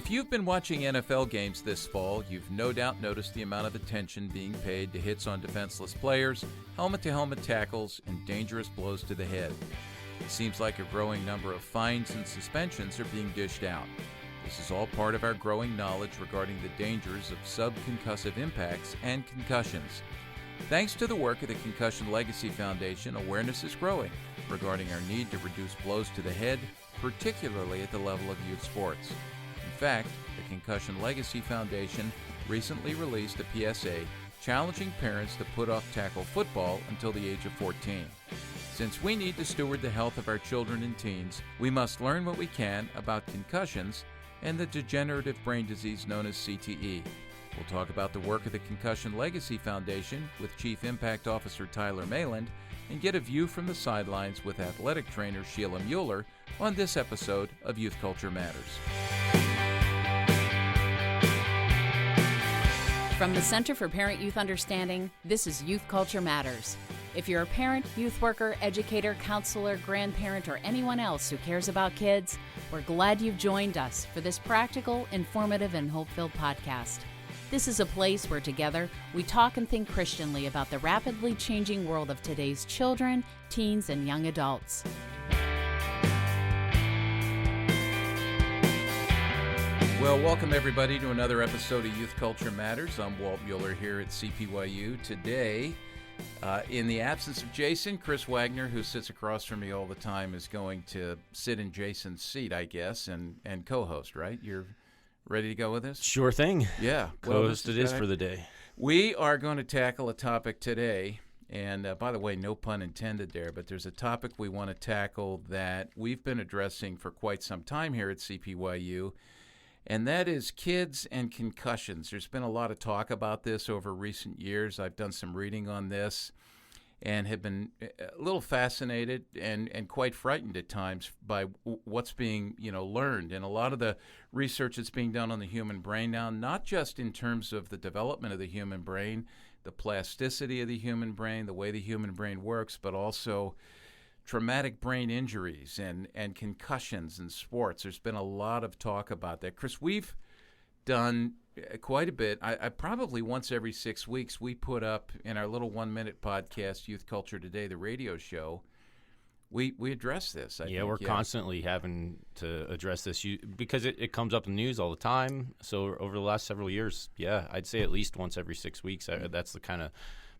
If you've been watching NFL games this fall, you've no doubt noticed the amount of attention being paid to hits on defenseless players, helmet-to-helmet tackles, and dangerous blows to the head. It seems like a growing number of fines and suspensions are being dished out. This is all part of our growing knowledge regarding the dangers of sub-concussive impacts and concussions. Thanks to the work of the Concussion Legacy Foundation, awareness is growing regarding our need to reduce blows to the head, particularly at the level of youth sports. In fact, the Concussion Legacy Foundation recently released a PSA challenging parents to put off tackle football until the age of 14. Since we need to steward the health of our children and teens, we must learn what we can about concussions and the degenerative brain disease known as CTE. We'll talk about the work of the Concussion Legacy Foundation with Chief Impact Officer Tyler Mayland and get a view from the sidelines with Athletic Trainer Sheila Mueller on this episode of Youth Culture Matters. From the Center for Parent-Youth Understanding, this is Youth Culture Matters. If you're a parent, youth worker, educator, counselor, grandparent, or anyone else who cares about kids, we're glad you've joined us for this practical, informative, and hope-filled podcast. This is a place where together we talk and think Christianly about the rapidly changing world of today's children, teens, and young adults. Well, welcome everybody to another episode of Youth Culture Matters. I'm Walt Mueller here at CPYU. Today, in the absence of Jason, Chris Wagner, who sits across from me all the time, is going to sit in Jason's seat, I guess, and co-host, right? You're ready to go with this? Sure thing. Yeah. Co-host it is for the day. We are going to tackle a topic today, and by the way, no pun intended there, but there's a topic we want to tackle that we've been addressing for quite some time here at CPYU, and that is kids and concussions. There's been a lot of talk about this over recent years. I've done some reading on this and have been a little fascinated and quite frightened at times by what's being learned. And a lot of the research that's being done on the human brain now, not just in terms of the development of the human brain, the plasticity of the human brain, the way the human brain works, but also traumatic brain injuries and concussions in sports. There's been a lot of talk about that. Chris, we've done quite a bit. I probably once every 6 weeks we put up in our little 1-minute podcast, Youth Culture Today, the radio show, we address this. I think. We're constantly having to address this because it comes up in the news all the time. So over the last several years, I'd say at least once every 6 weeks. That's the kind of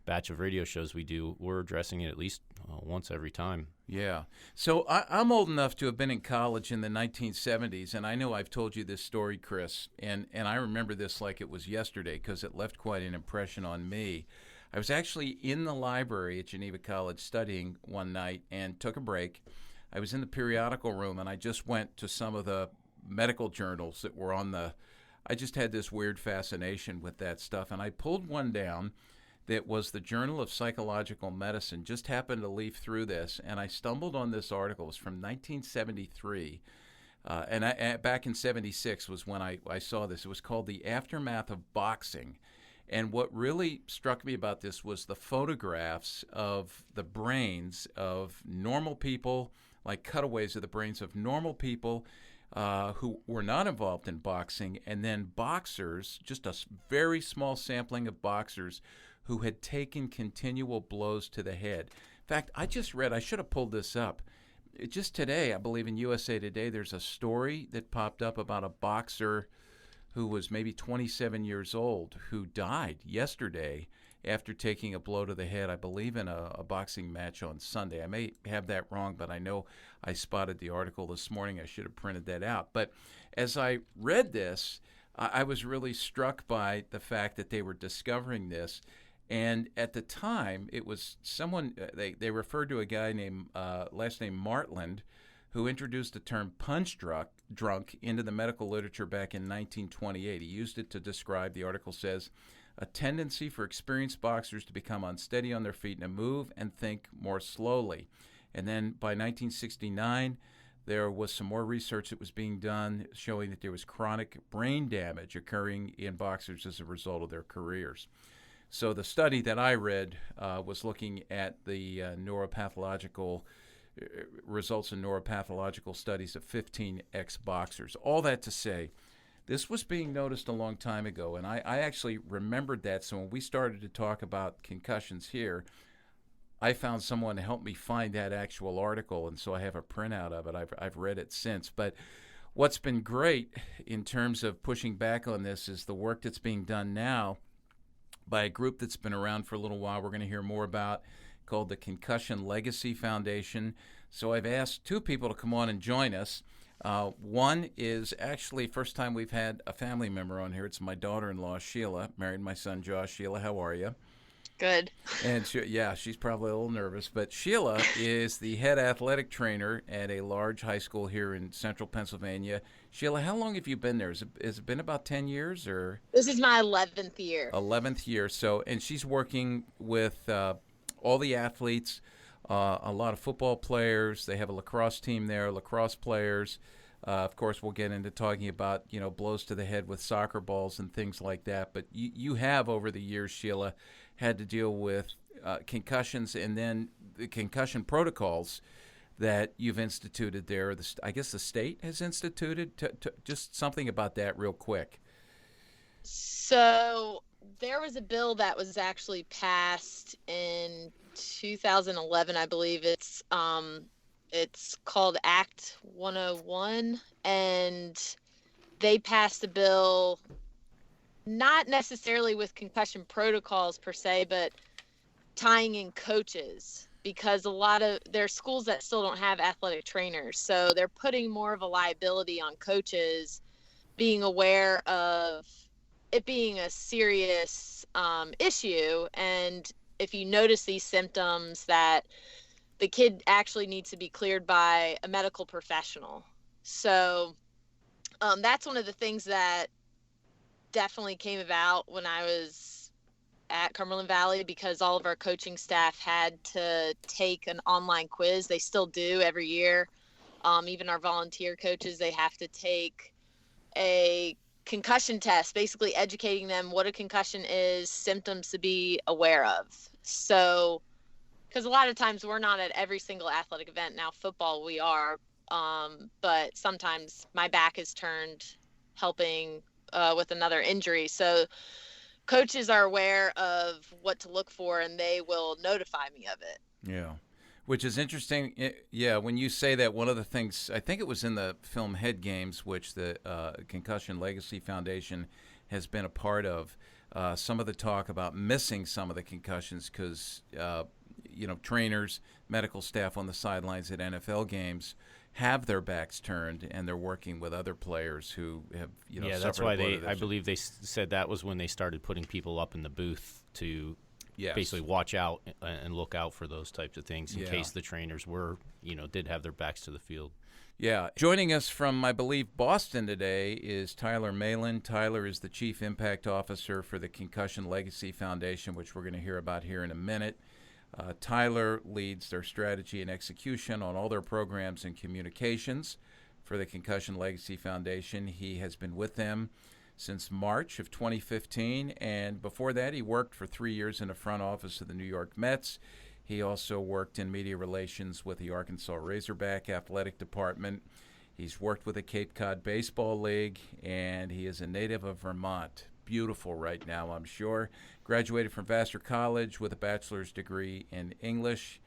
batch of radio shows we do. We're addressing it at least once every time. Yeah. So I'm old enough to have been in college in the 1970s, and I know I've told you this story, Chris, and I remember this like it was yesterday because it left quite an impression on me. I was actually in the library at Geneva College studying one night and took a break. I was in the periodical room, and I just went to some of the medical journals that were I just had this weird fascination with that stuff, and I pulled one down that was the Journal of Psychological Medicine. Just happened to leaf through this, and I stumbled on this article. It was from 1973, and back in 76 was when I saw this. It was called The Aftermath of Boxing, and what really struck me about this was the photographs of the brains of normal people, like cutaways of the brains of normal people who were not involved in boxing, and then boxers, just a very small sampling of boxers who had taken continual blows to the head. In fact, I just read, I should have pulled this up. Just today, I believe in USA Today, there's a story that popped up about a boxer who was maybe 27 years old who died yesterday after taking a blow to the head, I believe in a boxing match on Sunday. I may have that wrong, but I know I spotted the article this morning. I should have printed that out. But as I read this, I was really struck by the fact that they were discovering this. And at the time, it was someone, they referred to a guy named, last name Maland, who introduced the term punch drunk into the medical literature back in 1928. He used it to describe, the article says, a tendency for experienced boxers to become unsteady on their feet and to move and think more slowly. And then by 1969, there was some more research that was being done showing that there was chronic brain damage occurring in boxers as a result of their careers. So the study that I read was looking at the neuropathological results in neuropathological studies of 15 ex-boxers. All that to say, this was being noticed a long time ago, and I actually remembered that. So when we started to talk about concussions here, I found someone to help me find that actual article, and so I have a printout of it. I've read it since. But what's been great in terms of pushing back on this is the work that's being done now by a group that's been around for a little while. We're going to hear more about, called the Concussion Legacy Foundation. So I've asked two people to come on and join us. One is actually first time we've had a family member on here. It's my daughter-in-law, Sheila, married my son, Josh. Sheila, how are you? Good. And she's probably a little nervous, but Sheila is the head athletic trainer at a large high school here in central Pennsylvania. Sheila, how long have you been there? Has it been about 10 years or? This is my 11th year. 11th year. So, and she's working with all the athletes, a lot of football players. They have a lacrosse team there, lacrosse players. Of course, we'll get into talking about, blows to the head with soccer balls and things like that. But you have, over the years, Sheila, had to deal with concussions and then the concussion protocols that you've instituted there. I guess the state has instituted. Just something about that real quick. So there was a bill that was actually passed in 2011, I believe. It's called Act 101, and they passed a bill not necessarily with concussion protocols per se, but tying in coaches, because a lot of there are schools that still don't have athletic trainers. So they're putting more of a liability on coaches being aware of it being a serious issue. And if you notice these symptoms, that the kid actually needs to be cleared by a medical professional. So that's one of the things that definitely came about when I was at Cumberland Valley, because all of our coaching staff had to take an online quiz. They still do every year. Even our volunteer coaches, they have to take a concussion test, basically educating them what a concussion is, symptoms to be aware of. So, because a lot of times we're not at every single athletic event. Now, football we are, but sometimes my back is turned helping with another injury. So coaches are aware of what to look for, and they will notify me of it. Yeah, which is interesting. When you say that, one of the things, I think it was in the film Head Games, which the Concussion Legacy Foundation has been a part of, some of the talk about missing some of the concussions because, trainers, medical staff on the sidelines at NFL games have their backs turned, and they're working with other players who have, that's why I believe they said that was when they started putting people up in the booth to basically watch out and look out for those types of things in case the trainers did have their backs to the field. Yeah. Joining us from, I believe, Boston today is Tyler Mayland. Tyler is the Chief Impact Officer for the Concussion Legacy Foundation, which we're going to hear about here in a minute. Tyler leads their strategy and execution on all their programs and communications for the Concussion Legacy Foundation. He has been with them since March of 2015, and before that he worked for 3 years in the front office of the New York Mets. He also worked in media relations with the Arkansas Razorback Athletic Department. He's worked with the Cape Cod Baseball League, and he is a native of Vermont. Beautiful right now, I'm sure. Graduated from Vassar College with a bachelor's degree in English,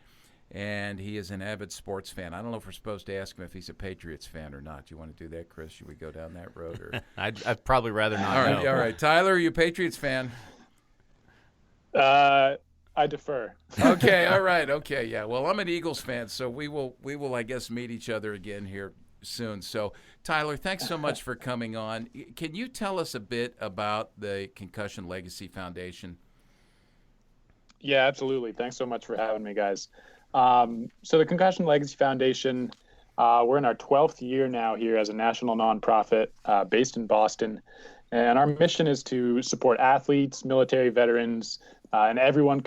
and he is an avid sports fan. I don't know if we're supposed to ask him if he's a Patriots fan or not. Do you want to do that, Chris? Should we go down that road? Or? I'd probably rather not. All right. Tyler, are you a Patriots fan? I defer. Okay, all right, okay, yeah. Well, I'm an Eagles fan, so we will, I guess, meet each other again here soon. So, Tyler, thanks so much for coming on. Can you tell us a bit about the Concussion Legacy Foundation? Yeah, absolutely. Thanks so much for having me, guys. So the Concussion Legacy Foundation, we're in our 12th year now here as a national nonprofit based in Boston. And our mission is to support athletes, military veterans, and everyone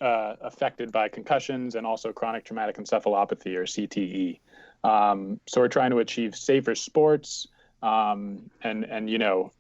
affected by concussions and also chronic traumatic encephalopathy, or CTE. So we're trying to achieve safer sports and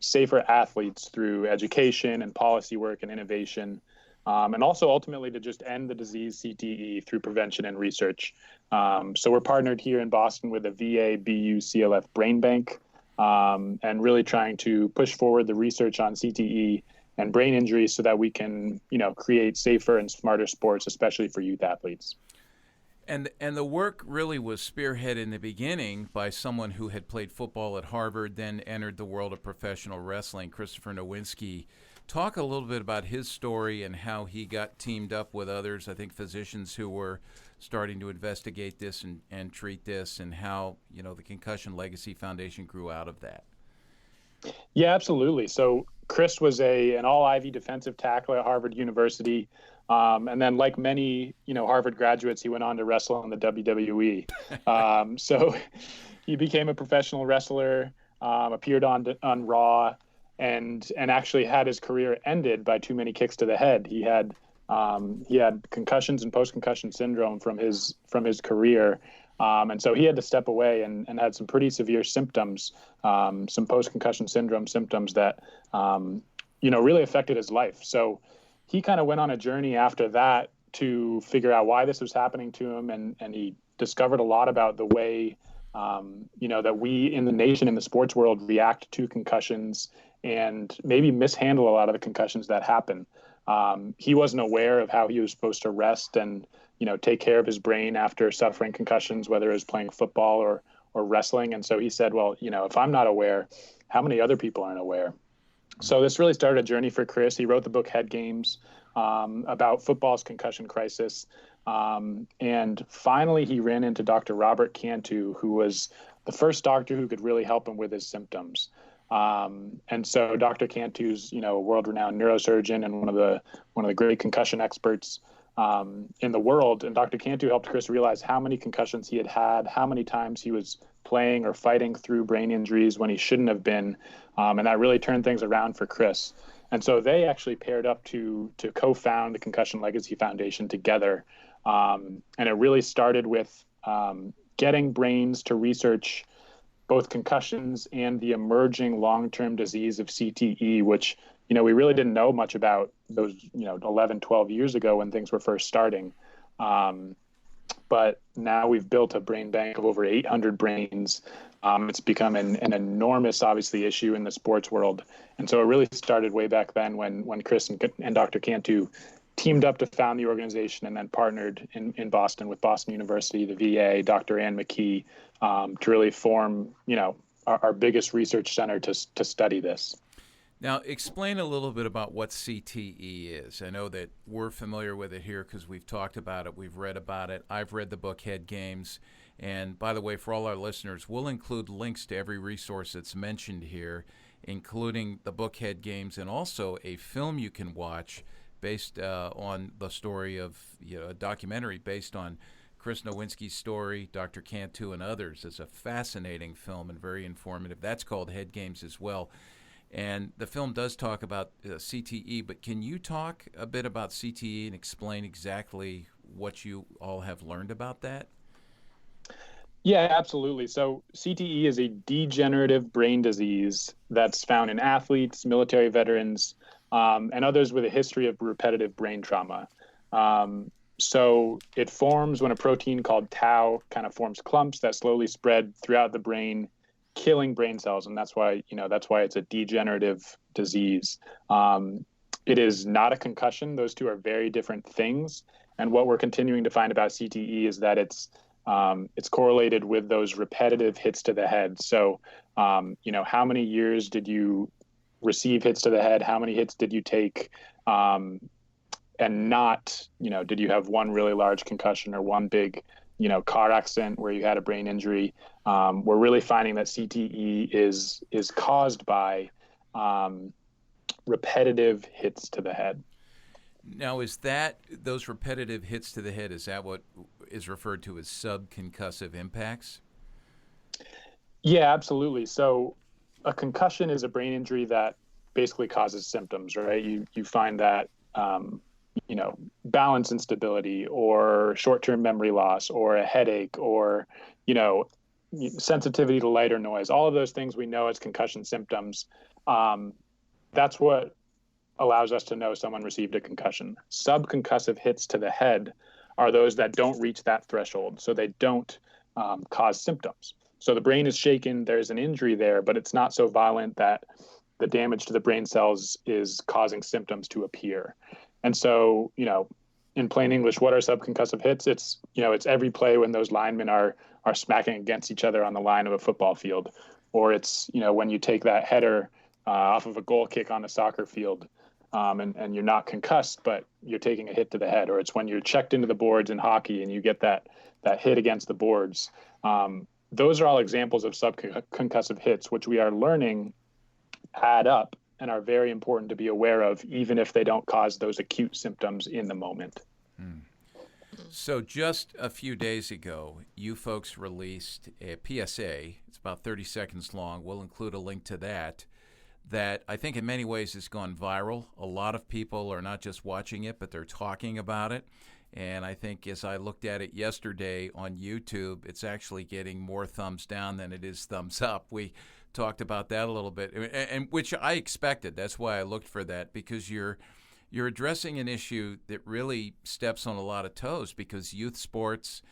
safer athletes through education and policy work and innovation, and also ultimately to just end the disease CTE through prevention and research. So we're partnered here in Boston with the VA BU CLF Brain Bank, and really trying to push forward the research on CTE and brain injuries so that we can, create safer and smarter sports, especially for youth athletes. And the work really was spearheaded in the beginning by someone who had played football at Harvard, then entered the world of professional wrestling, Christopher Nowinski. Talk a little bit about his story and how he got teamed up with others, I think physicians who were starting to investigate this and treat this, and how, the Concussion Legacy Foundation grew out of that. Yeah, absolutely. So Chris was an all-Ivy defensive tackle at Harvard University. And then like many, Harvard graduates, he went on to wrestle in the WWE. So he became a professional wrestler, appeared on Raw, and actually had his career ended by too many kicks to the head. He had concussions and post-concussion syndrome from his career. And so he had to step away and had some pretty severe symptoms, some post-concussion syndrome symptoms that, really affected his life. So he kind of went on a journey after that to figure out why this was happening to him. And he discovered a lot about the way, that we in the nation, in the sports world, react to concussions and maybe mishandle a lot of the concussions that happen. He wasn't aware of how he was supposed to rest and, take care of his brain after suffering concussions, whether it was playing football or wrestling. And so he said, well, if I'm not aware, how many other people aren't aware? So this really started a journey for Chris. He wrote the book Head Games, about football's concussion crisis. And finally, he ran into Dr. Robert Cantu, who was the first doctor who could really help him with his symptoms. And so Dr. Cantu's, a world-renowned neurosurgeon and one of the great concussion experts in the world. And Dr. Cantu helped Chris realize how many concussions he had, how many times he was playing or fighting through brain injuries when he shouldn't have been. And that really turned things around for Chris. And so they actually paired up to co-found the Concussion Legacy Foundation together. And it really started with getting brains to research both concussions and the emerging long-term disease of CTE, which, we really didn't know much about those, 11, 12 years ago when things were first starting. But now we've built a brain bank of over 800 brains. It's become an enormous, obviously, issue in the sports world. And so it really started way back then when Chris and Dr. Cantu teamed up to found the organization and then partnered in Boston with Boston University, the VA, Dr. Ann McKee, to really form, our biggest research center to study this. Now, explain a little bit about what CTE is. I know that we're familiar with it here because we've talked about it, we've read about it. I've read the book Head Games. And by the way, for all our listeners, we'll include links to every resource that's mentioned here, including the book Head Games and also a film you can watch based on the story of, a documentary based on Chris Nowinski's story, Dr. Cantu, and others. It's a fascinating film and very informative. That's called Head Games as well. And the film does talk about CTE, but can you talk a bit about CTE and explain exactly what you all have learned about that? Yeah, absolutely. So CTE is a degenerative brain disease that's found in athletes, military veterans, and others with a history of repetitive brain trauma. So it forms when a protein called tau kind of forms clumps that slowly spread throughout the brain, killing brain cells. And that's why it's a degenerative disease. It is not a concussion. Those two are very different things. And what we're continuing to find about CTE is that it's correlated with those repetitive hits to the head. So, how many years did you receive hits to the head? How many hits did you take? And not, did you have one really large concussion or one big, car accident where you had a brain injury? We're really finding that CTE is caused by repetitive hits to the head. Now, is that those repetitive hits to the head, is that what is referred to as sub-concussive impacts? Yeah, absolutely. So a concussion is a brain injury that basically causes symptoms, right? You find that, balance instability or short-term memory loss or a headache or, sensitivity to light or noise, all of those things we know as concussion symptoms. That's what allows us to know someone received a concussion. Sub-concussive hits to the head are those that don't reach that threshold, so they don't cause symptoms. So the brain is shaken, there's an injury there, but it's not so violent that the damage to the brain cells is causing symptoms to appear. And so, in plain English, what are subconcussive hits? It's every play when those linemen are smacking against each other on the line of a football field, or it's, when you take that header off of a goal kick on a soccer field, and you're not concussed, but you're taking a hit to the head, or it's when you're checked into the boards in hockey and you get that hit against the boards. Those are all examples of subconcussive hits, which we are learning add up and are very important to be aware of, even if they don't cause those acute symptoms in the moment. So just a few days ago, you folks released a PSA. It's about 30 seconds long. We'll include a link to that I think in many ways has gone viral. A lot of people are not just watching it, but they're talking about it. And I think as I looked at it yesterday on YouTube, it's actually getting more thumbs down than it is thumbs up. We talked about that a little bit, and which I expected. That's why I looked for that, because you're addressing an issue that really steps on a lot of toes, because youth sports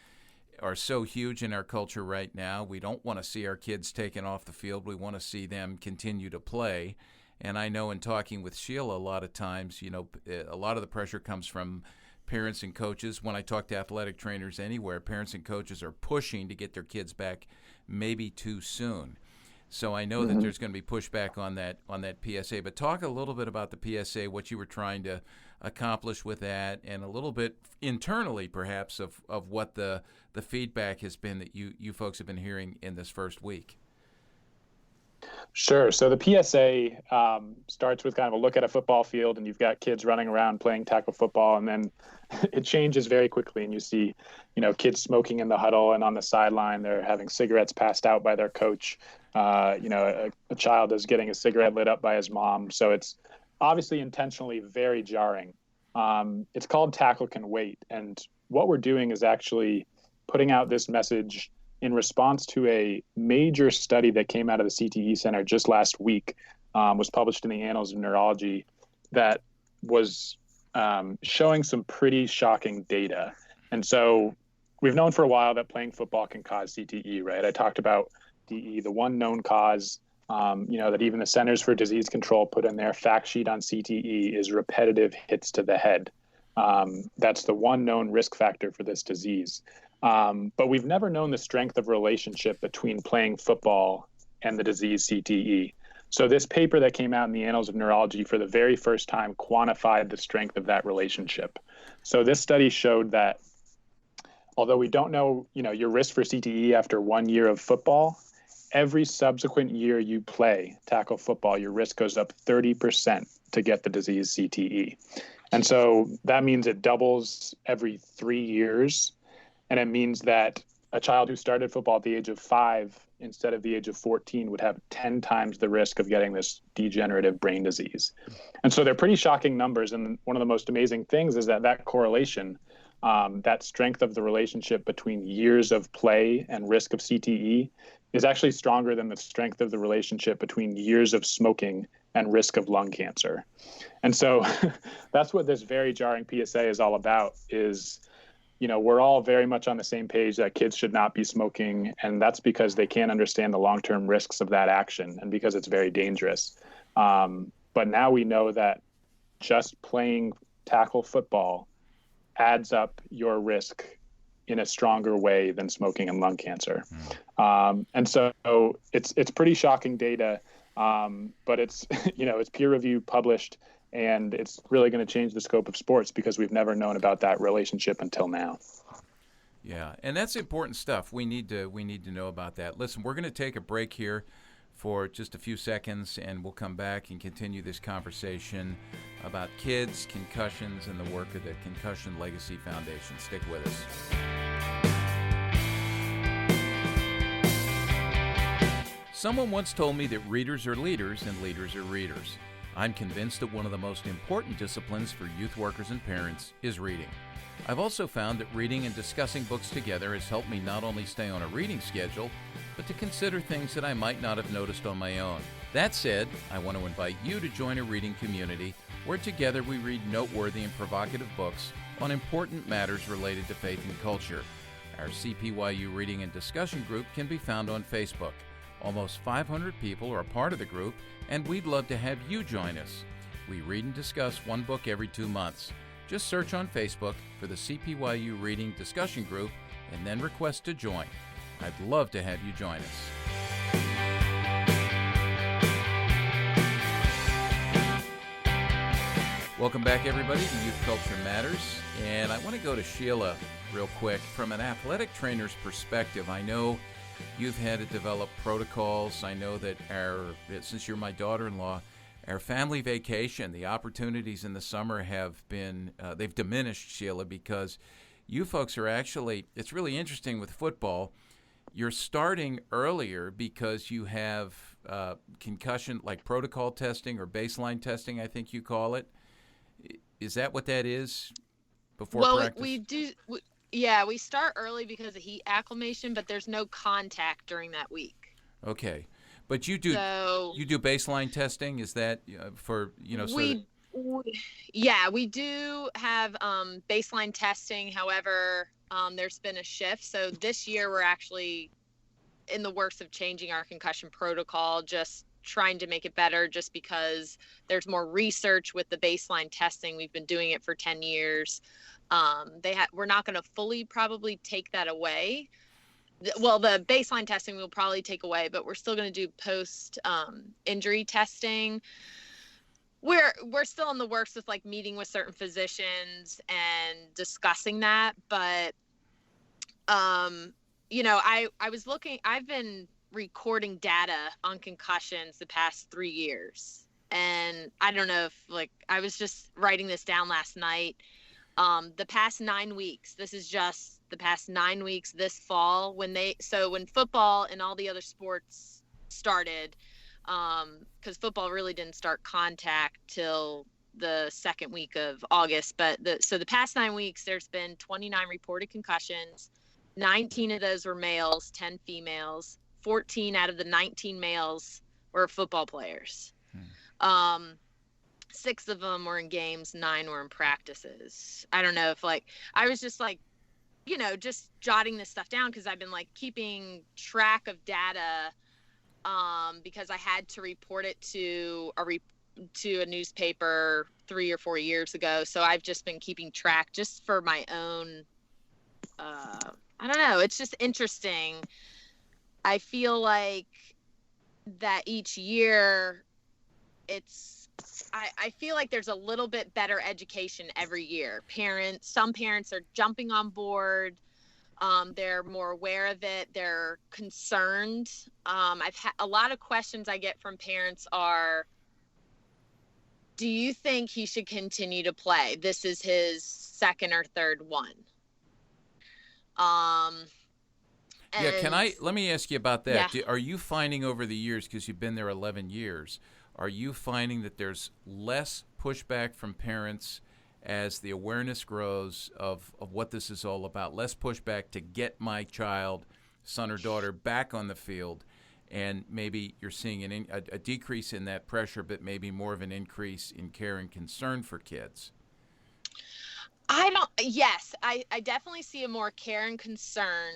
are so huge in our culture right now. We don't want to see our kids taken off the field. We want to see them continue to play. And I know in talking with Sheila a lot of times, a lot of the pressure comes from parents and coaches. When I talk to athletic trainers anywhere, parents and coaches are pushing to get their kids back maybe too soon. So I know that there's going to be pushback on that PSA. But talk a little bit about the PSA, what you were trying to accomplish with that, and a little bit internally perhaps of what the feedback has been that you folks have been hearing in this first week. Sure. So the PSA starts with kind of a look at a football field, and you've got kids running around playing tackle football, and then it changes very quickly, and you see, kids smoking in the huddle, and on the sideline they're having cigarettes passed out by their coach. A child is getting a cigarette lit up by his mom. So it's obviously intentionally very jarring. It's called Tackle Can Wait, and what we're doing is actually putting out this message in response to a major study that came out of the CTE Center just last week, was published in the Annals of Neurology, that was showing some pretty shocking data. And so we've known for a while that playing football can cause CTE, right? I talked about DE, the one known cause, that even the Centers for Disease Control put in their fact sheet on CTE is repetitive hits to the head. That's the one known risk factor for this disease. But we've never known the strength of relationship between playing football and the disease CTE. So this paper that came out in the Annals of Neurology for the very first time quantified the strength of that relationship. So this study showed that although we don't know, your risk for CTE after 1 year of football, every subsequent year you play tackle football, your risk goes up 30% to get the disease CTE. And so that means it doubles every 3 years. And it means that a child who started football at the age of 5 instead of the age of 14 would have 10 times the risk of getting this degenerative brain disease. And so they're pretty shocking numbers. And one of the most amazing things is that correlation, that strength of the relationship between years of play and risk of CTE is actually stronger than the strength of the relationship between years of smoking and risk of lung cancer. And so that's what this very jarring PSA is all about, is we're all very much on the same page that kids should not be smoking, and that's because they can't understand the long-term risks of that action and because it's very dangerous. But now we know that just playing tackle football adds up your risk in a stronger way than smoking and lung cancer. And so it's pretty shocking data, but it's, it's peer-reviewed, published, and it's really going to change the scope of sports because we've never known about that relationship until now. Yeah, and that's important stuff. We need to know about that. Listen, we're going to take a break here for just a few seconds, and we'll come back and continue this conversation about kids, concussions, and the work of the Concussion Legacy Foundation. Stick with us. Someone once told me that readers are leaders and leaders are readers. I'm convinced that one of the most important disciplines for youth workers and parents is reading. I've also found that reading and discussing books together has helped me not only stay on a reading schedule, but to consider things that I might not have noticed on my own. That said, I want to invite you to join a reading community where together we read noteworthy and provocative books on important matters related to faith and culture. Our CPYU Reading and Discussion Group can be found on Facebook. Almost 500 people are a part of the group, and we'd love to have you join us. We read and discuss one book every 2 months. Just search on Facebook for the CPYU Reading Discussion Group and then request to join. I'd love to have you join us. Welcome back, everybody, to Youth Culture Matters. And I want to go to Sheila real quick. From an athletic trainer's perspective, I know you've had to develop protocols. I know that since you're my daughter-in-law, our family vacation, the opportunities in the summer have been, they've diminished, Sheila, because you folks are actually, it's really interesting with football. You're starting earlier because you have concussion, like protocol testing or baseline testing, I think you call it. Is that what that is before practice? We do. We start early because of heat acclimation, but there's no contact during that week. Okay. But you do baseline testing? Is that for, we do have baseline testing. However, there's been a shift. So this year we're actually in the works of changing our concussion protocol, just trying to make it better just because there's more research with the baseline testing. We've been doing it for 10 years. We're not going to fully probably take that away. The baseline testing we'll probably take away, but we're still going to do post injury testing. We're still in the works with like meeting with certain physicians and discussing that. But, I was looking, I've been recording data on concussions the past 3 years. And I don't know if I was just writing this down last night. The past 9 weeks, this is just the past 9 weeks this fall when football and all the other sports started, because football really didn't start contact till the second week of August. But the past 9 weeks, there's been 29 reported concussions. 19 of those were males, 10 females. 14 out of the 19 males were football players. 6 of them were in games, 9 were in practices. I don't know if I was just just jotting this stuff down because I've been keeping track of data because I had to report it to a newspaper 3 or 4 years ago. So I've just been keeping track just for my own, I don't know. It's just interesting. I feel like that each year I feel like there's a little bit better education every year. Some parents are jumping on board. They're more aware of it. They're concerned. I've had a lot of questions I get from parents are, do you think he should continue to play? This is his second or third one. Let me ask you about that. Yeah. Are you finding over the years, because you've been there 11 years, are you finding that there's less pushback from parents as the awareness grows of what this is all about, less pushback to get my child, son or daughter, back on the field, and maybe you're seeing a decrease in that pressure, but maybe more of an increase in care and concern for kids? Yes, I definitely see a more care and concern.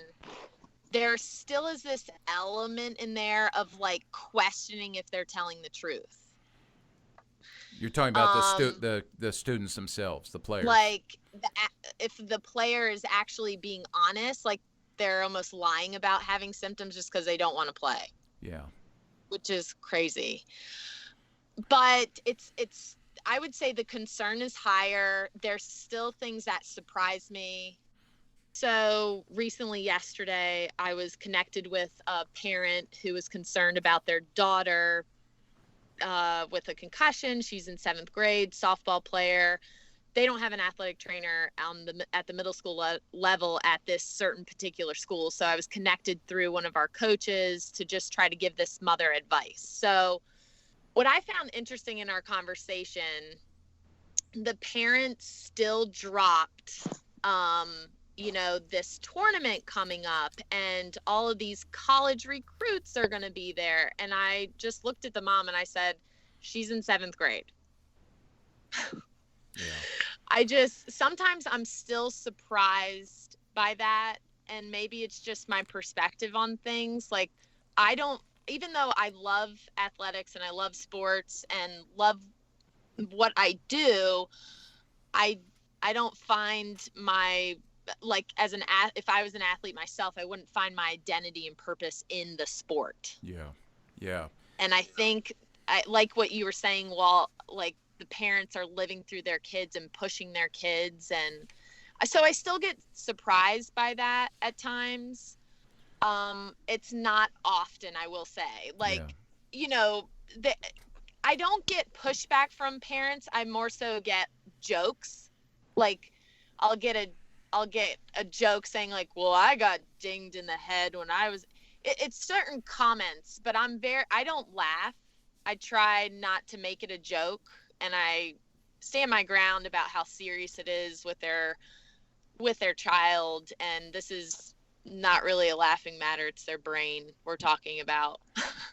There still is this element in there of questioning if they're telling the truth. You're talking about the students themselves, the players. If the player is actually being honest, they're almost lying about having symptoms just because they don't want to play. Yeah. Which is crazy. But I would say the concern is higher. There's still things that surprise me. So recently, yesterday, I was connected with a parent who was concerned about their daughter with a concussion. She's in 7th grade, softball player. They don't have an athletic trainer at the middle school level at this certain particular school. So I was connected through one of our coaches to just try to give this mother advice. So what I found interesting in our conversation, the parents still dropped this tournament coming up and all of these college recruits are going to be there. And I just looked at the mom and I said, she's in 7th grade. Yeah. Sometimes I'm still surprised by that. and maybe it's just my perspective on things. Like, even though I love athletics and I love sports and love what I do, I don't find my, like, if I was an athlete myself, I wouldn't find my identity and purpose in the sport. Yeah. And I think, like what you were saying, well, like the parents are living through their kids and pushing their kids. And so I still get surprised by that at times. It's not often, I will say. Like, I don't get pushback from parents. I more so get jokes. Like, I'll get a joke saying like, well, I got dinged in the head when I was, it's certain comments, but I don't laugh. I try not to make it a joke, and I stand my ground about how serious it is with their child. And this is not really a laughing matter. It's their brain we're talking about.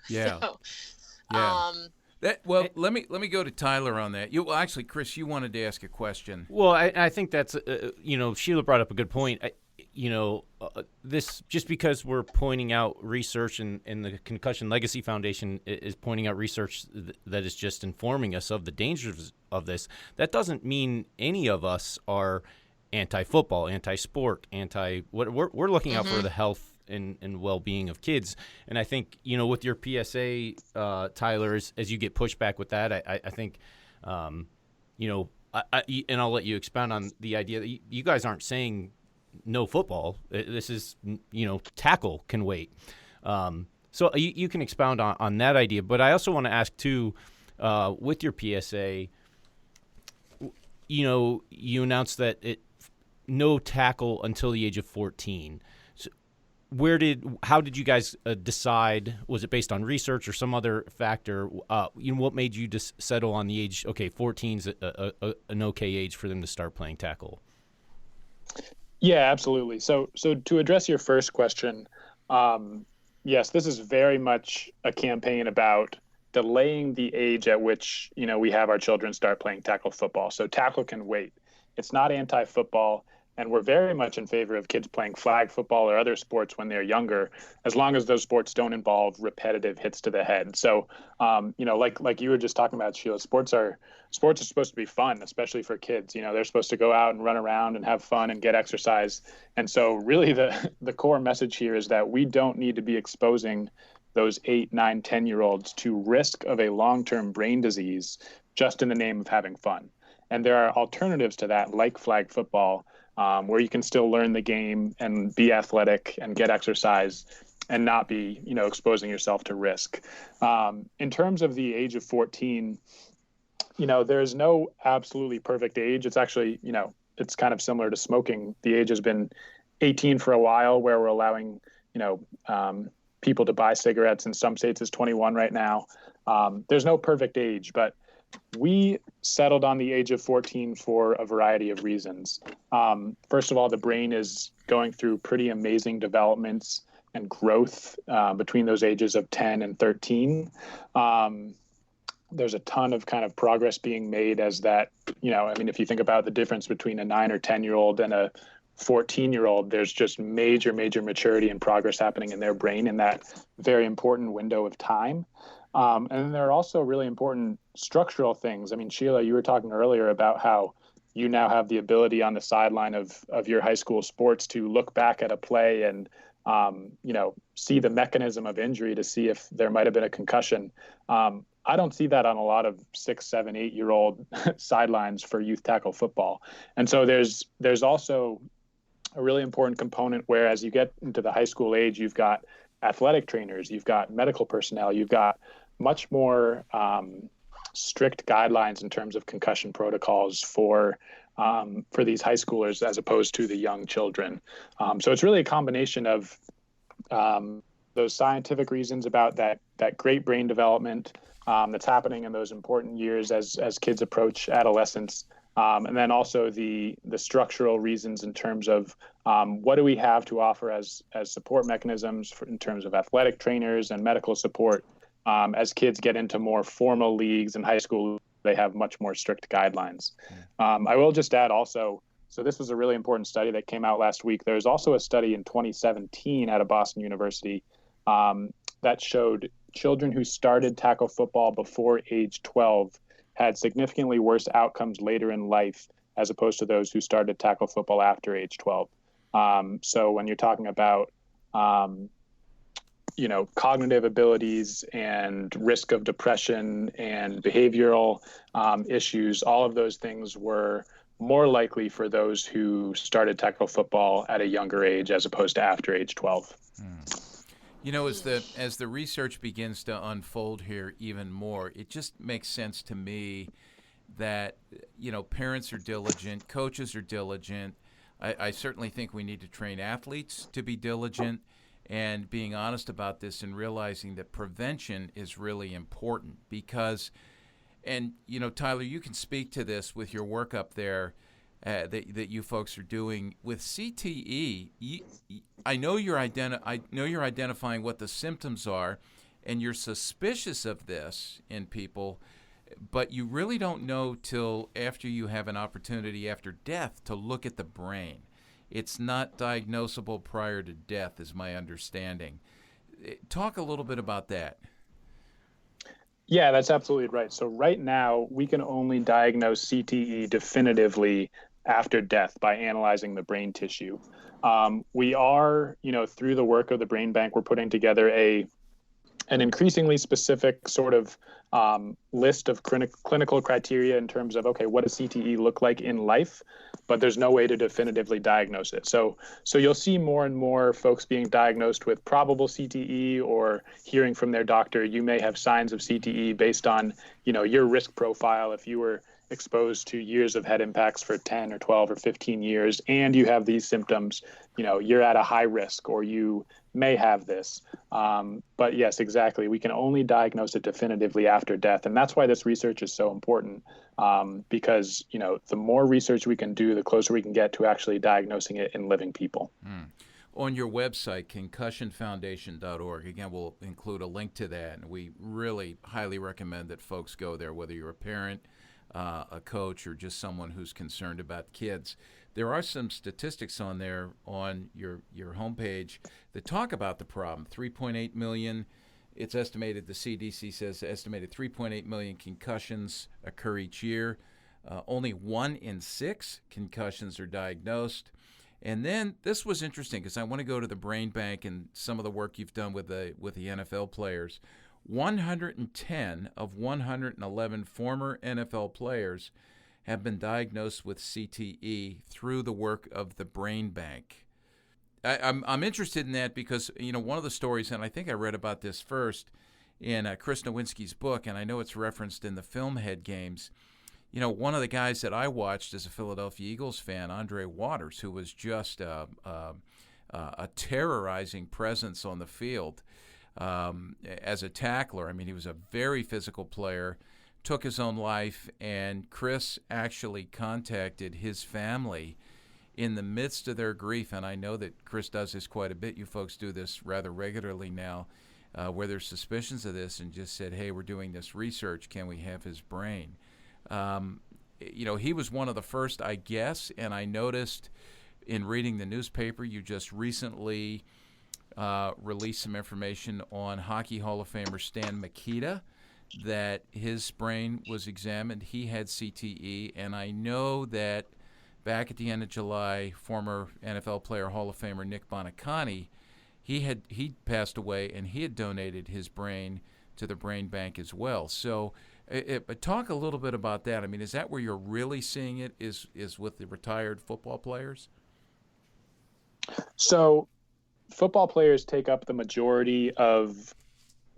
Yeah. So, yeah. Let me go to Tyler on that. Actually, Chris, you wanted to ask a question. Well, I think that's Sheila brought up a good point. This, just because we're pointing out research and the Concussion Legacy Foundation is pointing out research that is just informing us of the dangers of this, that doesn't mean any of us are anti-football, anti-sport, we're looking out for the health and well-being of kids. And I think, with your PSA, Tyler, as you get pushback with that, I think, and I'll let you expound on the idea that you guys aren't saying no football. This is, tackle can wait. So you can expound on that idea. But I also want to ask, too, with your PSA, you announced that no tackle until the age of 14. So how did you guys decide? Was it based on research or some other factor? What made you just settle on the age? Okay, 14's an okay age for them to start playing tackle. Yeah, absolutely. So to address your first question, yes, this is very much a campaign about delaying the age at which, we have our children start playing tackle football. So tackle can wait. It's not anti-football. And we're very much in favor of kids playing flag football or other sports when they're younger, as long as those sports don't involve repetitive hits to the head. So, like you were just talking about, Sheila, sports are supposed to be fun, especially for kids. They're supposed to go out and run around and have fun and get exercise. And so really the core message here is that we don't need to be exposing those 8, 9, 10-year-olds to risk of a long-term brain disease just in the name of having fun. And there are alternatives to that, like flag football, where you can still learn the game and be athletic and get exercise and not be, exposing yourself to risk. In terms of the age of 14, there's no absolutely perfect age. It's actually, it's kind of similar to smoking. The age has been 18 for a while, where we're allowing, people to buy cigarettes. In some states it's 21 right now. There's no perfect age, but we settled on the age of 14 for a variety of reasons. First of all, the brain is going through pretty amazing developments and growth between those ages of 10 and 13. There's a ton of kind of progress being made as that, if you think about the difference between a 9 or 10-year-old and a 14-year-old, there's just major maturity and progress happening in their brain in that very important window of time. And then there are also really important structural things. Sheila, you were talking earlier about how you now have the ability on the sideline of your high school sports to look back at a play and, see the mechanism of injury to see if there might have been a concussion. I don't see that on a lot of 6, 7, 8-year-old sidelines for youth tackle football. And so there's also a really important component where, as you get into the high school age, you've got athletic trainers, you've got medical personnel, you've got much more strict guidelines in terms of concussion protocols for these high schoolers as opposed to the young children. So it's really a combination of those scientific reasons about that great brain development that's happening in those important years as kids approach adolescence. And then also the structural reasons in terms of what do we have to offer as support mechanisms in terms of athletic trainers and medical support. As kids get into more formal leagues in high school, they have much more strict guidelines. I will just add also, So this was a really important study that came out last week. There's also a study in 2017 out of Boston University that showed children who started tackle football before age 12 had significantly worse outcomes later in life as opposed to those who started tackle football after age 12. So when you're talking about, cognitive abilities and risk of depression and behavioral issues, all of those things were more likely for those who started tackle football at a younger age as opposed to after age 12. As the research begins to unfold here even more, it just makes sense to me that, parents are diligent, coaches are diligent. I certainly think we need to train athletes to be diligent and being honest about this and realizing that prevention is really important because, and, Tyler, you can speak to this with your work up there that you folks are doing with CTE. I know you're identifying what the symptoms are, and you're suspicious of this in people, but you really don't know till after you have an opportunity after death to look at the brain. It's not diagnosable prior to death, is my understanding. Talk a little bit about that. Yeah, that's absolutely right. So right now, we can only diagnose CTE definitively after death by analyzing the brain tissue. We are, through the work of the Brain Bank, we're putting together an increasingly specific sort of list of clinical criteria in terms of, okay, what does CTE look like in life? But there's no way to definitively diagnose it. So you'll see more and more folks being diagnosed with probable CTE or hearing from their doctor, you may have signs of CTE based on, your risk profile. If you were exposed to years of head impacts for 10 or 12 or 15 years, and you have these symptoms, you're at a high risk or you may have this. But yes, exactly. We can only diagnose it definitively after death. And that's why this research is so important, because, the more research we can do, the closer we can get to actually diagnosing it in living people. On your website, concussionfoundation.org, again, we'll include a link to that. And we really highly recommend that folks go there, whether you're a parent, a coach, or just someone who's concerned about kids. There are some statistics on there on your homepage that talk about the problem. 3.8 million, it's estimated, the CDC says, estimated 3.8 million concussions occur each year. Only 1 in 6 concussions are diagnosed. And then this was interesting because I want to go to the Brain Bank and some of the work you've done with the NFL players. 110 of 111 former NFL players have been diagnosed with CTE through the work of the Brain Bank. I'm interested in that because, one of the stories, and I think I read about this first in Chris Nowinski's book, and I know it's referenced in the film Head Games. One of the guys that I watched as a Philadelphia Eagles fan, Andre Waters, who was just a terrorizing presence on the field as a tackler. I mean, he was a very physical player, took his own life, and Chris actually contacted his family in the midst of their grief. And I know that Chris does this quite a bit. You folks do this rather regularly now, where there's suspicions of this, and just said, hey, we're doing this research. Can we have his brain? He was one of the first, I guess, and I noticed in reading the newspaper you just recently released some information on Hockey Hall of Famer Stan Mikita, that his brain was examined. He had CTE, and I know that back at the end of July, former NFL player, Hall of Famer Nick Bonacani, he passed away, and he had donated his brain to the Brain Bank as well. So talk a little bit about that. I mean, is that where you're really seeing it, is with the retired football players? So football players take up the majority of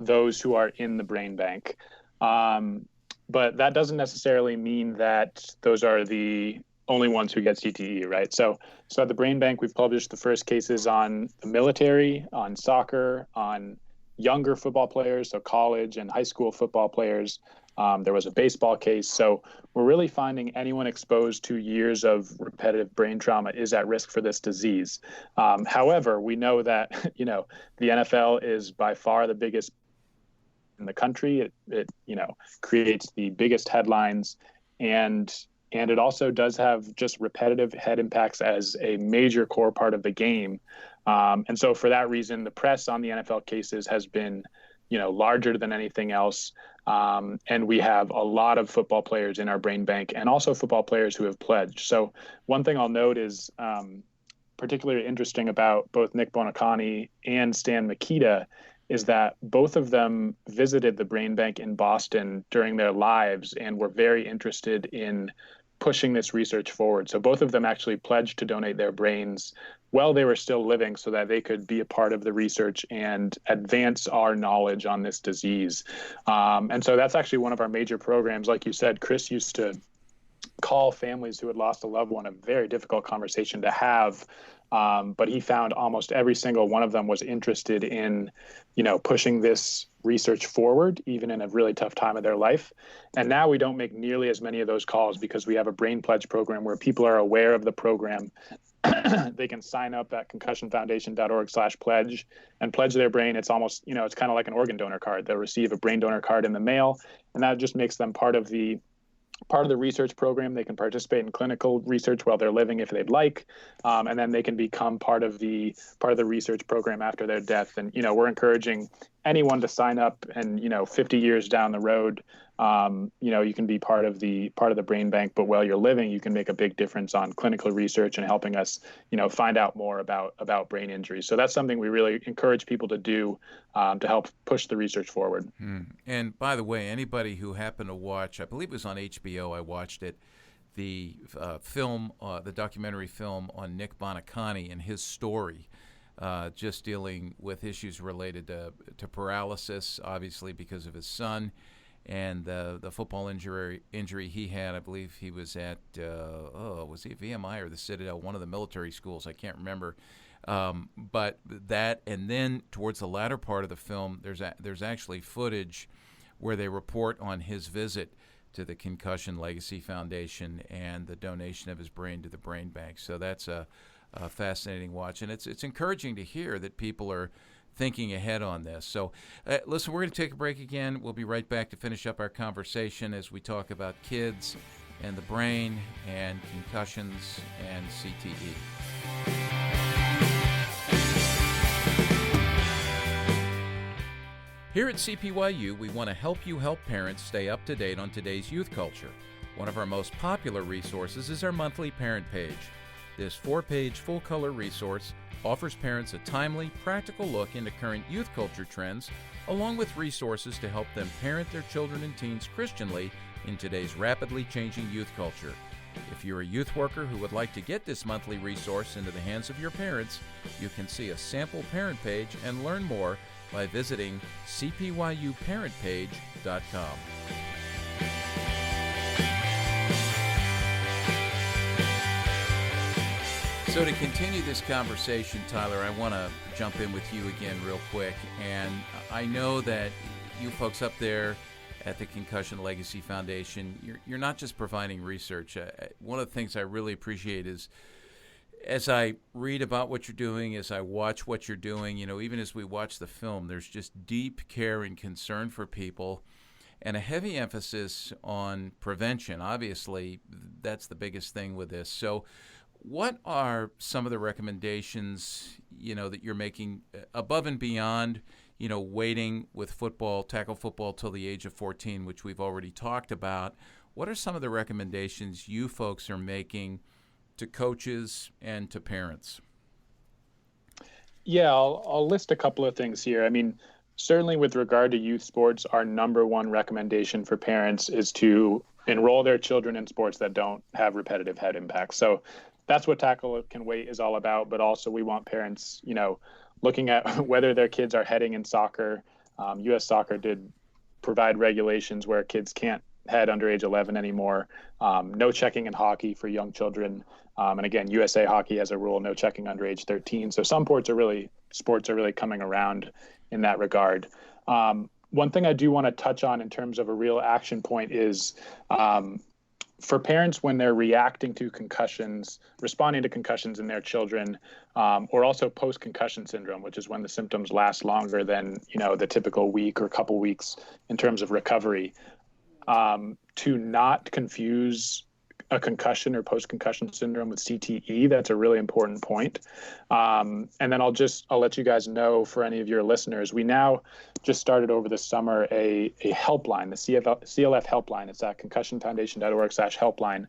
those who are in the Brain Bank. But that doesn't necessarily mean that those are the only ones who get CTE, right? So at the Brain Bank, we've published the first cases on the military, on soccer, on younger football players, so college and high school football players. There was a baseball case. So we're really finding anyone exposed to years of repetitive brain trauma is at risk for this disease. However, we know that, the NFL is by far the biggest in the country. It creates the biggest headlines. And And it also does have just repetitive head impacts as a major core part of the game. And so for that reason, the press on the NFL cases has been, larger than anything else. And we have a lot of football players in our brain bank, and also football players who have pledged. So one thing I'll note is particularly interesting about both Nick Buoniconti and Stan Mikita is that both of them visited the brain bank in Boston during their lives and were very interested in pushing this research forward. So both of them actually pledged to donate their brains while they were still living so that they could be a part of the research and advance our knowledge on this disease. And so that's actually one of our major programs. Like you said, Chris used to call families who had lost a loved one, a very difficult conversation to have. But he found almost every single one of them was interested in, pushing this research forward, even in a really tough time of their life. And now we don't make nearly as many of those calls because we have a brain pledge program where people are aware of the program. They can sign up at concussionfoundation.org/pledge and pledge their brain. It's almost, it's kind of like an organ donor card. They'll receive a brain donor card in the mail, and that just makes them part of the research program. They can participate in clinical research while they're living if they'd like, and then they can become part of the research program after their death. And we're encouraging anyone to sign up, and 50 years down the road, you can be part of the brain bank. But while you're living, you can make a big difference on clinical research and helping us, find out more about brain injuries. So that's something we really encourage people to do to help push the research forward. And by the way, anybody who happened to watch, I believe it was on HBO, I watched it, the film, the documentary film on Nick Buoniconti and his story, just dealing with issues related to paralysis, obviously because of his son, and the football injury he had. I believe he was at, was he at VMI or the Citadel, one of the military schools, I can't remember. But that, and then towards the latter part of the film, there's actually footage where they report on his visit to the Concussion Legacy Foundation and the donation of his brain to the brain bank. So that's a fascinating watch, and it's encouraging to hear that people are thinking ahead on this. So listen, we're going to take a break again. We'll be right back to finish up our conversation as we talk about kids and the brain and concussions and CTE. Here at CPYU, we want to help you help parents stay up to date on today's youth culture. One of our most popular resources is our monthly parent page. This 4-page full-color resource offers parents a timely, practical look into current youth culture trends, along with resources to help them parent their children and teens Christianly in today's rapidly changing youth culture. If you're a youth worker who would like to get this monthly resource into the hands of your parents, you can see a sample parent page and learn more by visiting cpyuparentpage.com. So to continue this conversation, Tyler, I want to jump in with you again real quick. And I know that you folks up there at the Concussion Legacy Foundation, you're not just providing research. One of the things I really appreciate is, as I read about what you're doing, as I watch what you're doing, even as we watch the film, there's just deep care and concern for people and a heavy emphasis on prevention. Obviously, that's the biggest thing with this. So what are some of the recommendations, that you're making above and beyond, waiting with football, tackle football till the age of 14, which we've already talked about? What are some of the recommendations you folks are making to coaches and to parents? Yeah, I'll list a couple of things here. I mean, certainly with regard to youth sports, our number one recommendation for parents is to enroll their children in sports that don't have repetitive head impacts. So that's what Tackle Can Wait is all about. But also we want parents, looking at whether their kids are heading in soccer. U.S. Soccer did provide regulations where kids can't head under age 11 anymore. No checking in hockey for young children. And again, USA Hockey has a rule, no checking under age 13. So some sports are really coming around in that regard. One thing I do want to touch on in terms of a real action point is for parents when they're reacting to concussions, responding to concussions in their children, or also post-concussion syndrome, which is when the symptoms last longer than, the typical week or couple weeks in terms of recovery, to not confuse a concussion or post-concussion syndrome with CTE. That's a really important point. And then I'll let you guys know, for any of your listeners, we now just started over the summer a helpline, the CLF helpline. It's at concussionfoundation.org/helpline,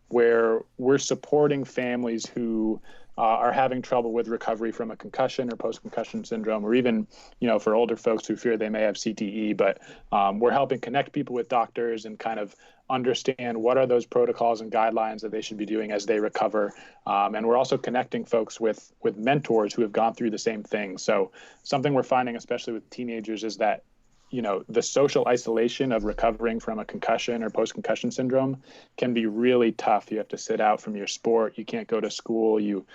where we're supporting families who are having trouble with recovery from a concussion or post-concussion syndrome, or even, for older folks who fear they may have CTE. But we're helping connect people with doctors and kind of understand what are those protocols and guidelines that they should be doing as they recover. And we're also connecting folks with mentors who have gone through the same thing. So something we're finding, especially with teenagers, is that the social isolation of recovering from a concussion or post-concussion syndrome can be really tough. You have to sit out from your sport. You can't go to school. You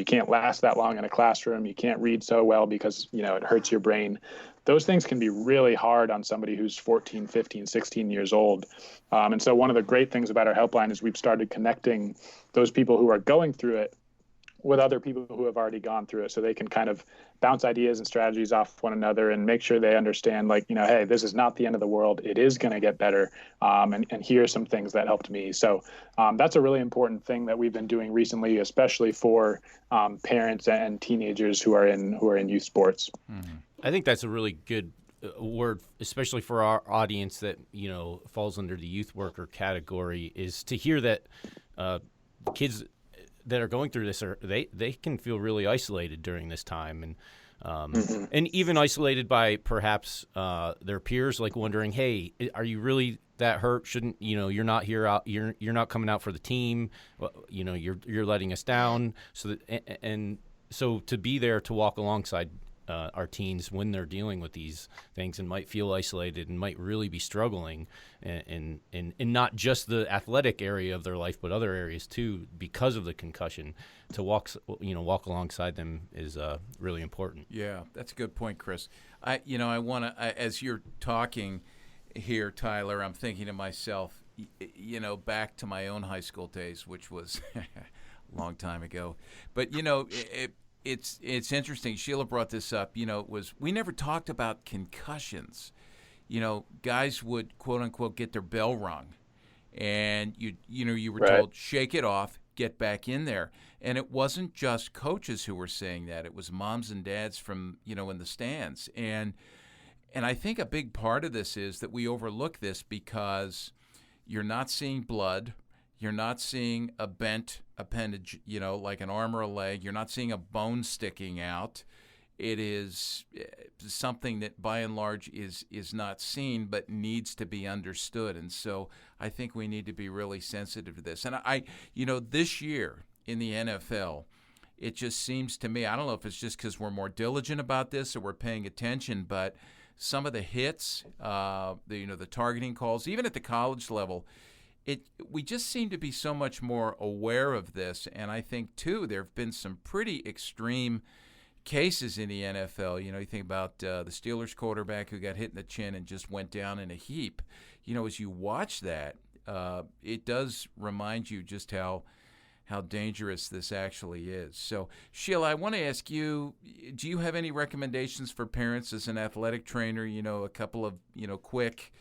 can't last that long in a classroom. You can't read so well because, it hurts your brain. Those things can be really hard on somebody who's 14, 15, 16 years old. And so one of the great things about our helpline is we've started connecting those people who are going through it with other people who have already gone through it, so they can kind of bounce ideas and strategies off one another and make sure they understand, hey, this is not the end of the world. It is going to get better. And here are some things that helped me. So that's a really important thing that we've been doing recently, especially for parents and teenagers who are in youth sports. Mm-hmm. I think that's a really good word, especially for our audience that, falls under the youth worker category, is to hear that kids that are going through this they can feel really isolated during this time, and and even isolated by perhaps their peers, like wondering, hey, are you really that hurt? Shouldn't you're not here out, you're not coming out for the team, you're letting us down. So so to be there to walk alongside our teens when they're dealing with these things and might feel isolated and might really be struggling in not just the athletic area of their life, but other areas too, because of the concussion, to walk alongside them is really important. Yeah, that's a good point, Chris. I want to, as you're talking here, Tyler, I'm thinking to myself, back to my own high school days, which was a long time ago. But, It's interesting. Sheila brought this up. We never talked about concussions. Guys would quote unquote get their bell rung, and you were told, shake it off, get back in there. And it wasn't just coaches who were saying that. It was moms and dads from in the stands. And I think a big part of this is that we overlook this because you're not seeing blood. You're not seeing a bent appendage, like an arm or a leg. You're not seeing a bone sticking out. It is something that, by and large, is not seen but needs to be understood. And so I think we need to be really sensitive to this. And this year in the NFL, it just seems to me, I don't know if it's just because we're more diligent about this or we're paying attention, but some of the hits, the targeting calls, even at the college level, we just seem to be so much more aware of this. And I think, too, there have been some pretty extreme cases in the NFL. You think about the Steelers quarterback who got hit in the chin and just went down in a heap. As you watch that, it does remind you just how dangerous this actually is. So, Sheila, I want to ask you, do you have any recommendations for parents as an athletic trainer, a couple of, quick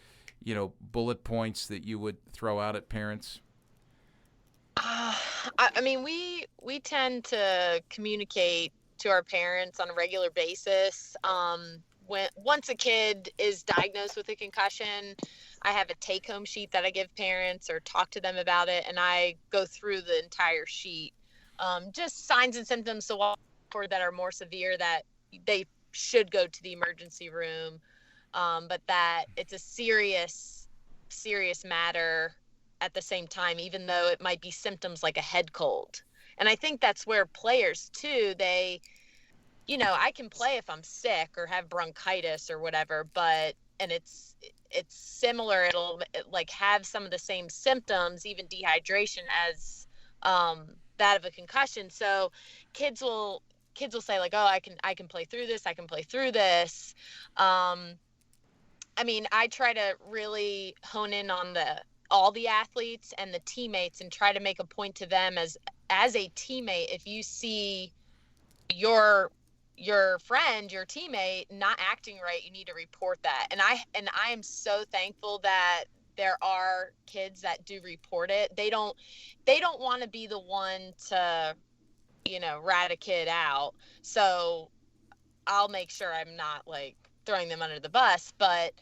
bullet points that you would throw out at parents? We tend to communicate to our parents on a regular basis. Once a kid is diagnosed with a concussion, I have a take-home sheet that I give parents or talk to them about it, and I go through the entire sheet. Just signs and symptoms to watch for that are more severe, that they should go to the emergency room. But that it's a serious matter at the same time, even though it might be symptoms like a head cold. And I think that's where players too, I can play if I'm sick or have bronchitis or whatever, and it's similar. It'll have some of the same symptoms, even dehydration, as that of a concussion. So kids will say like, oh, I can play through this. I can play through this. I try to really hone in on all the athletes and the teammates and try to make a point to them as a teammate. If you see your friend, your teammate not acting right, you need to report that. And I am so thankful that there are kids that do report it. They don't want to be the one to, rat a kid out. So I'll make sure I'm not like throwing them under the bus, but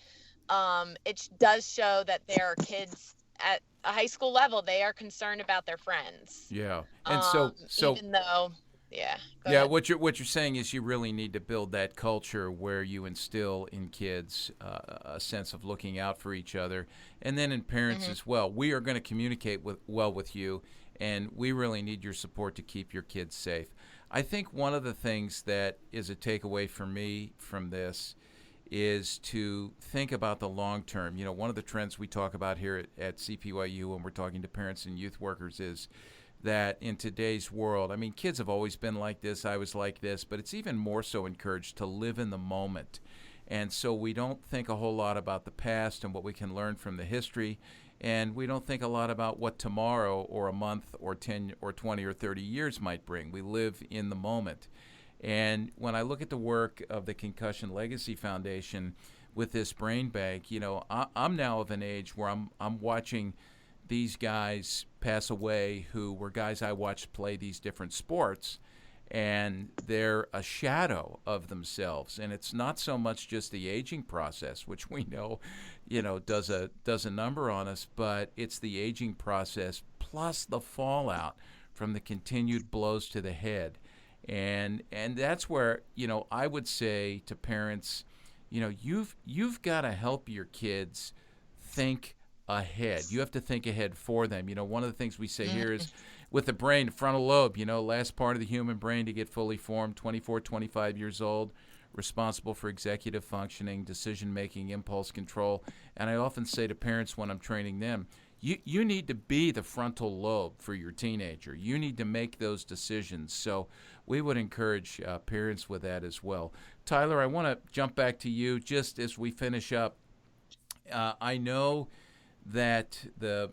it does show that there are kids at a high school level, they are concerned about their friends. Yeah. And so even though, yeah. Yeah, what you're saying is you really need to build that culture where you instill in kids a sense of looking out for each other, and then in parents as well. We are going to communicate well with you, and we really need your support to keep your kids safe. I think one of the things that is a takeaway for me from this is to think about the long term. One of the trends we talk about here at CPYU when we're talking to parents and youth workers is that in today's world, I mean, kids have always been like this, I was like this, but it's even more so encouraged to live in the moment. And so we don't think a whole lot about the past and what we can learn from the history, and we don't think a lot about what tomorrow or a month or 10 or 20 or 30 years might bring. We live in the moment. And when I look at the work of the Concussion Legacy Foundation with this brain bank, I'm now of an age where I'm watching these guys pass away who were guys I watched play these different sports, and they're a shadow of themselves. And it's not so much just the aging process, which we know, does a number on us, but it's the aging process plus the fallout from the continued blows to the head. And that's where, I would say to parents, you've got to help your kids think ahead. You have to think ahead for them. One of the things we say here is with the brain, frontal lobe, last part of the human brain to get fully formed, 24, 25 years old, responsible for executive functioning, decision-making, impulse control. And I often say to parents when I'm training them, you need to be the frontal lobe for your teenager. You need to make those decisions. So we would encourage parents with that as well. Tyler, I want to jump back to you just as we finish up. I know that the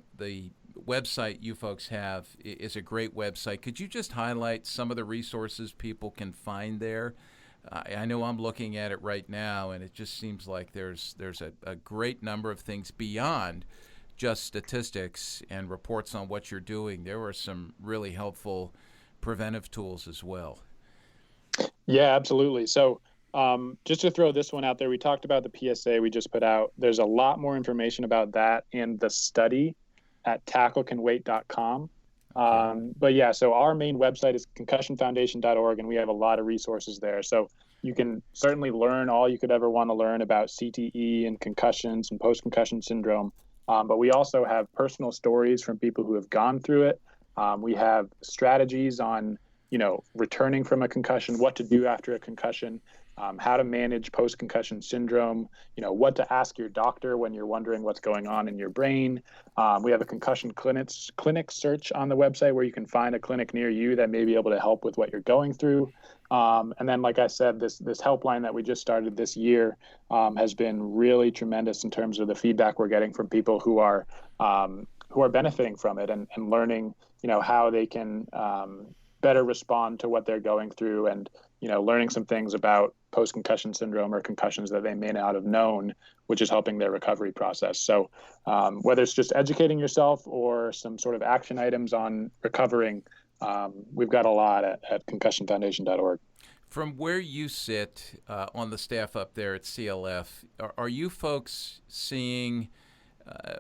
website you folks have is a great website. Could you just highlight some of the resources people can find there? I know I'm looking at it right now, and it just seems like there's a great number of things beyond just statistics and reports on what you're doing. There are some really helpful preventive tools as well. Yeah, absolutely. So just to throw this one out there, we talked about the PSA we just put out. There's a lot more information about that in the study at tacklecanwait.com. But yeah, so our main website is concussionfoundation.org, and we have a lot of resources there. So you can certainly learn all you could ever want to learn about CTE and concussions and post-concussion syndrome. But we also have personal stories from people who have gone through it. We have strategies on, returning from a concussion, what to do after a concussion, how to manage post-concussion syndrome, what to ask your doctor when you're wondering what's going on in your brain. We have a concussion clinic search on the website where you can find a clinic near you that may be able to help with what you're going through. And then, like I said, this helpline that we just started this year has been really tremendous in terms of the feedback we're getting from people who are benefiting from it and learning, how they can better respond to what they're going through, and learning some things about post-concussion syndrome or concussions that they may not have known, which is helping their recovery process. So whether it's just educating yourself or some sort of action items on recovering, we've got a lot at concussionfoundation.org. From where you sit on the staff up there at CLF, are you folks seeing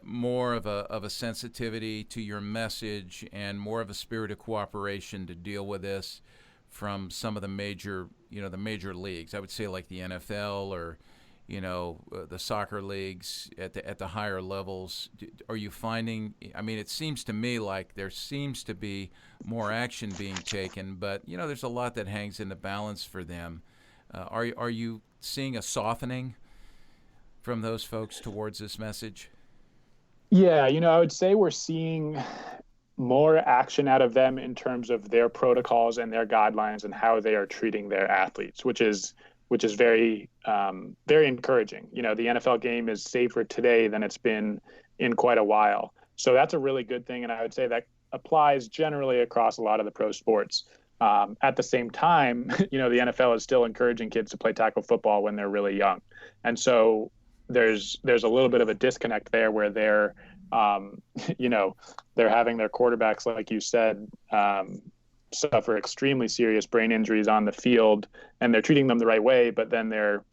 more of a sensitivity to your message and more of a spirit of cooperation to deal with this from some of the major leagues? I would say like the NFL or the soccer leagues at the higher levels. Are you finding? I mean, it seems to me like there seems to be more action being taken, but there's a lot that hangs in the balance for them. Are you seeing a softening from those folks towards this message? Yeah, I would say we're seeing more action out of them in terms of their protocols and their guidelines and how they are treating their athletes, which is very, very encouraging. The NFL game is safer today than it's been in quite a while. So that's a really good thing. And I would say that applies generally across a lot of the pro sports. At the same time, the NFL is still encouraging kids to play tackle football when they're really young. And so there's a little bit of a disconnect there where they're they're having their quarterbacks, like you said, suffer extremely serious brain injuries on the field, and they're treating them the right way, but then they're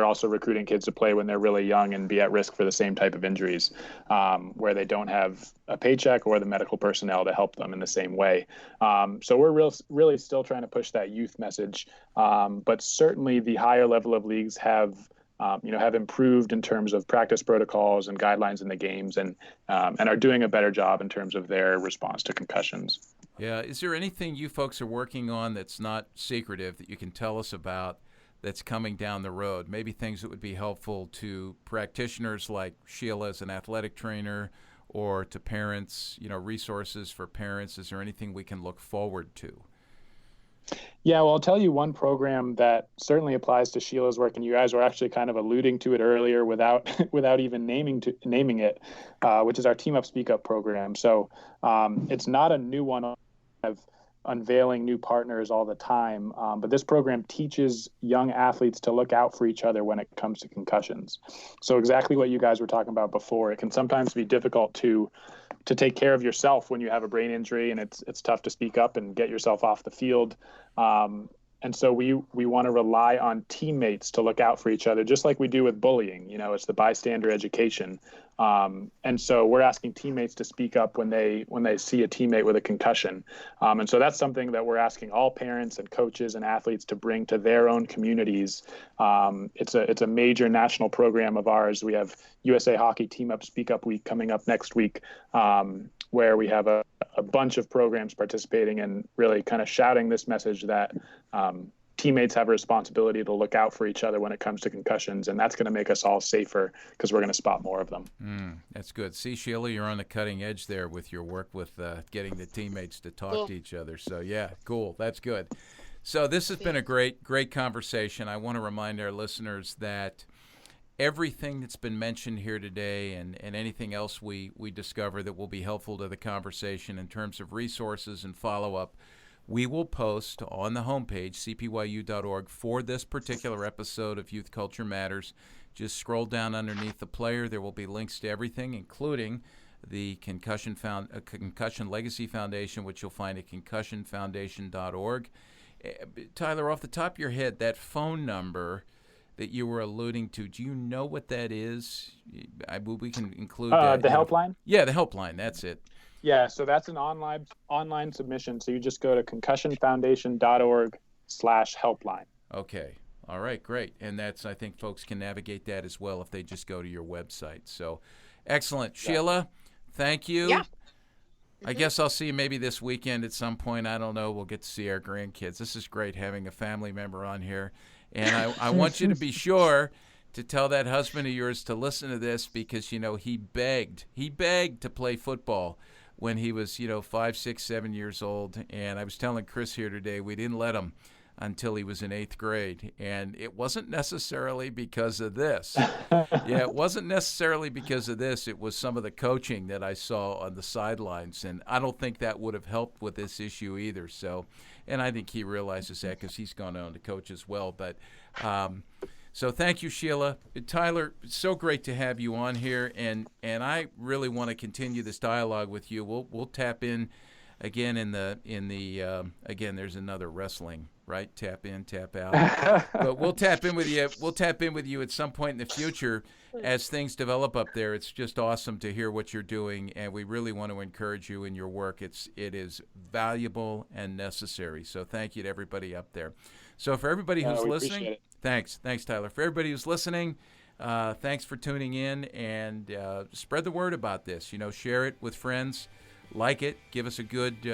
also recruiting kids to play when they're really young and be at risk for the same type of injuries, where they don't have a paycheck or the medical personnel to help them in the same way. So we're really still trying to push that youth message. But certainly the higher level of leagues have improved in terms of practice protocols and guidelines in the games, and are doing a better job in terms of their response to concussions. Yeah. Is there anything you folks are working on that's not secretive that you can tell us about that's coming down the road? Maybe things that would be helpful to practitioners like Sheila as an athletic trainer, or to parents, resources for parents. Is there anything we can look forward to? Yeah, well, I'll tell you one program that certainly applies to Sheila's work, and you guys were actually kind of alluding to it earlier without even naming it, which is our Team Up Speak Up program. So it's not a new one. Of unveiling new partners all the time, but this program teaches young athletes to look out for each other when it comes to concussions. So exactly what you guys were talking about before, it can sometimes be difficult to take care of yourself when you have a brain injury, and it's tough to speak up and get yourself off the field. And so we want to rely on teammates to look out for each other, just like we do with bullying. It's the bystander education. And so we're asking teammates to speak up when they see a teammate with a concussion. And so that's something that we're asking all parents and coaches and athletes to bring to their own communities. It's a major national program of ours. We have USA Hockey Team Up Speak Up Week coming up next week, where we have a bunch of programs participating and really kind of shouting this message that teammates have a responsibility to look out for each other when it comes to concussions, and that's going to make us all safer because we're going to spot more of them. That's good. See, Sheila, you're on the cutting edge there with your work with getting the teammates to talk to each other. So, yeah, cool. That's good. So this has been a great conversation. I want to remind our listeners that everything that's been mentioned here today and anything else we discover that will be helpful to the conversation in terms of resources and follow-up, we will post on the homepage, cpyu.org, for this particular episode of Youth Culture Matters. Just scroll down underneath the player. There will be links to everything, including the Concussion Legacy Foundation, which you'll find at concussionfoundation.org. Tyler, off the top of your head, that phone number that you were alluding to, do you know what that is? We can include that. The helpline? Yeah, the helpline. That's it. Yeah, so that's an online submission. So you just go to concussionfoundation.org/helpline. Okay. All right, great. And I think folks can navigate that as well if they just go to your website. So excellent. Yeah. Sheila, thank you. Yeah. I guess I'll see you maybe this weekend at some point. I don't know. We'll get to see our grandkids. This is great having a family member on here. And I want you to be sure to tell that husband of yours to listen to this because, he begged to play football when he was, 5, 6, 7 years old. And I was telling Chris here today, we didn't let him until he was in 8th grade. And it wasn't necessarily because of this. It wasn't necessarily because of this. It was some of the coaching that I saw on the sidelines. And I don't think that would have helped with this issue either. So, and I think he realizes that because he's gone on to coach as well. But so thank you, Sheila. Tyler, it's so great to have you on here, and I really want to continue this dialogue with you. We'll tap in again in the again. There's another wrestling, right? Tap in, tap out. But we'll tap in with you. We'll tap in with you at some point in the future as things develop up there. It's just awesome to hear what you're doing, and we really want to encourage you in your work. It is valuable and necessary. So thank you to everybody up there. So for everybody who's listening. Thanks, Tyler. For everybody who's listening, thanks for tuning in, and spread the word about this. Share it with friends, like it, give us a good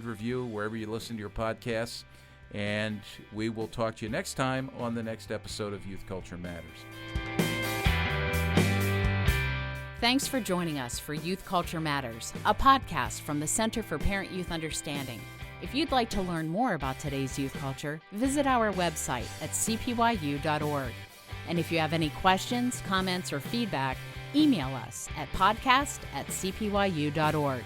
review wherever you listen to your podcasts, and we will talk to you next time on the next episode of Youth Culture Matters. Thanks for joining us for Youth Culture Matters, a podcast from the Center for Parent-Youth Understanding. If you'd like to learn more about today's youth culture, visit our website at cpyu.org. And if you have any questions, comments, or feedback, email us at podcast@cpyu.org.